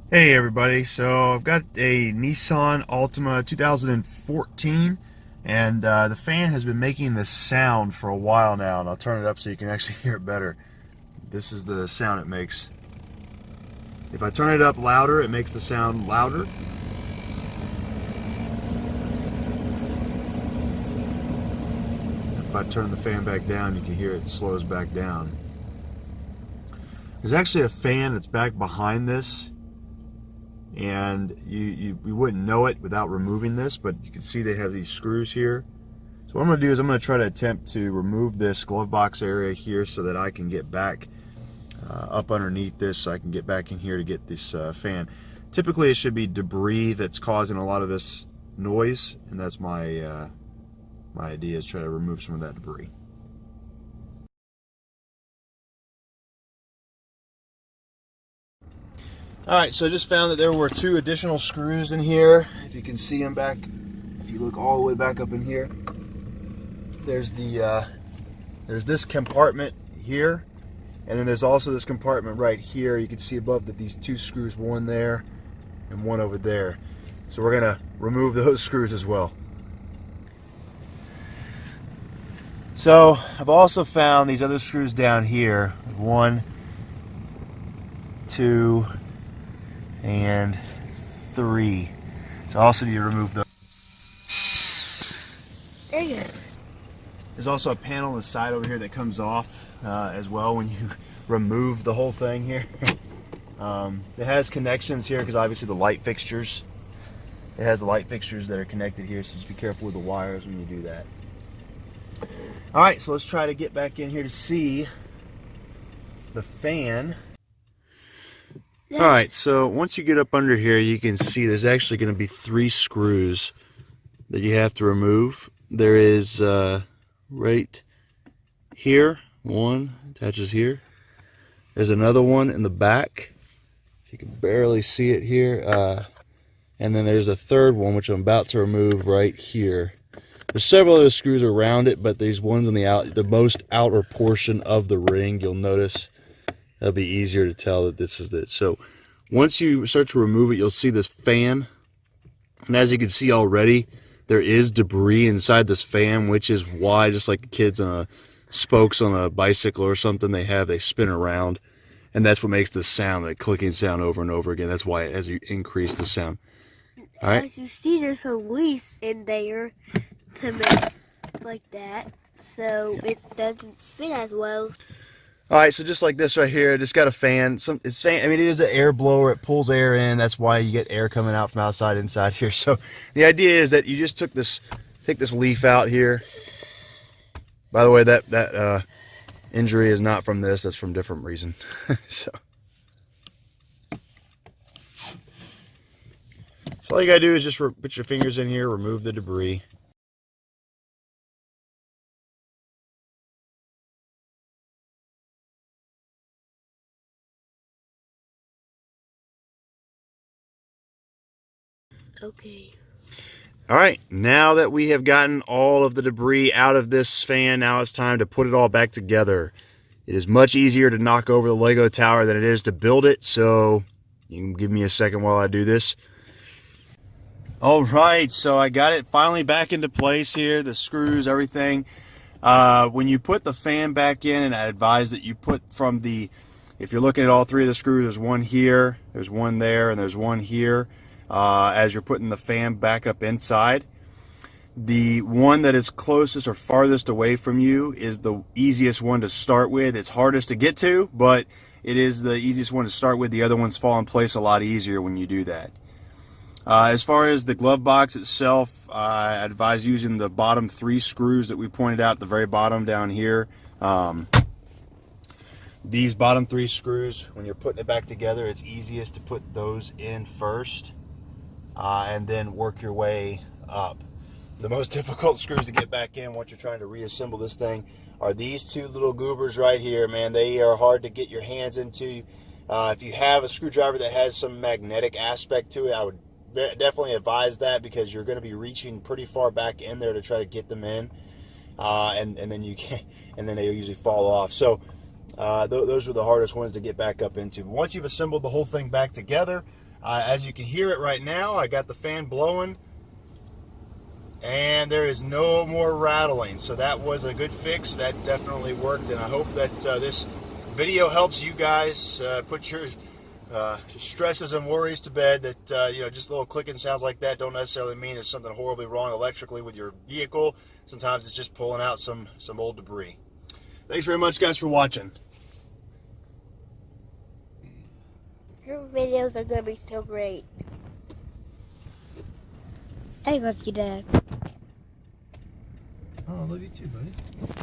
Hey everybody, so I've got a Nissan Altima 2014 and the fan has been making this sound for a while now, and I'll turn it up so you can actually hear it better. This is the sound it makes. If I turn it up louder, it makes the sound louder. If I turn the fan back down, you can hear it slows back down. There's actually a fan that's back behind this, and you wouldn't know it without removing this, but you can see they have these screws here. So what I'm going to do is I'm going to try to attempt to remove this glove box area here so that I can get back up underneath this, so I can get back in here to get this fan. Typically it should be debris that's causing a lot of this noise, and that's my my idea, is try to remove some of that debris. Alright, so I just found that there were 2 additional screws in here. If you can see them back, if you look all the way back up in here, there's this compartment here, and then there's also this compartment right here. You can see above that these 2 screws, one there and one over there. So we're gonna remove those screws as well. So I've also found these other screws down here, 1, 2, and 3. So I also need to remove those. There you go. There's also a panel on the side over here that comes off as well when you remove the whole thing here. It has connections here because obviously the light fixtures. It has the light fixtures that are connected here, so just be careful with the wires when you do that. Alright, so let's try to get back in here to see the fan. Alright, so once you get up under here, you can see there's actually going to be 3 screws that you have to remove. There is right here, one attaches here. There's another one in the back. You can barely see it here. And then there's a third one, which I'm about to remove right here. There's several other screws around it, but these ones on the most outer portion of the ring, you'll notice that'll be easier to tell that this is it. So once you start to remove it, you'll see this fan. And as you can see already, there is debris inside this fan, which is why, just like kids on spokes on a bicycle or something, they spin around. And that's what makes this sound, that clicking sound over and over again. That's why as you increase the sound. All right. As you see, there's a lease in there to make like that, so it doesn't spin as well. All right, so just like this right here, just got a fan. I mean, it is an air blower. It pulls air in. That's why you get air coming out from outside inside here. So the idea is that you just take this leaf out here. By the way, that injury is not from this. That's from a different reason. So all you gotta do is just put your fingers in here, remove the debris. Okay. All right, now that we have gotten all of the debris out of this fan, now it's time to put it all back together. It is much easier to knock over the Lego tower than it is to build it, so you can give me a second while I do this. All right, so I got it finally back into place here, the screws, everything. When you put the fan back in, and I advise that you put from if you're looking at all 3 of the screws, there's one here, there's one there, and there's one here. As you're putting the fan back up inside, the one that is closest or farthest away from you is the easiest one to start with. It's hardest to get to, but it is the easiest one to start with. The other ones fall in place a lot easier when you do that. As far as the glove box itself, I advise using the bottom 3 screws that we pointed out at the very bottom down here. These bottom 3 screws, when you're putting it back together, it's easiest to put those in first. And then work your way up. The most difficult screws to get back in once you're trying to reassemble this thing are these 2 little goobers right here, man. They are hard to get your hands into. If you have a screwdriver that has some magnetic aspect to it, I would definitely advise that, because you're going to be reaching pretty far back in there to try to get them in, and then you can, and then they usually fall off. So those are the hardest ones to get back up into. But once you've assembled the whole thing back together, As you can hear it right now, I got the fan blowing, and there is no more rattling. So that was a good fix. That definitely worked, and I hope that this video helps you guys put your stresses and worries to bed. That just little clicking sounds like that don't necessarily mean there's something horribly wrong electrically with your vehicle. Sometimes it's just pulling out some old debris. Thanks very much, guys, for watching. Your videos are gonna be so great. I love you, Dad. Oh, I love you too, buddy.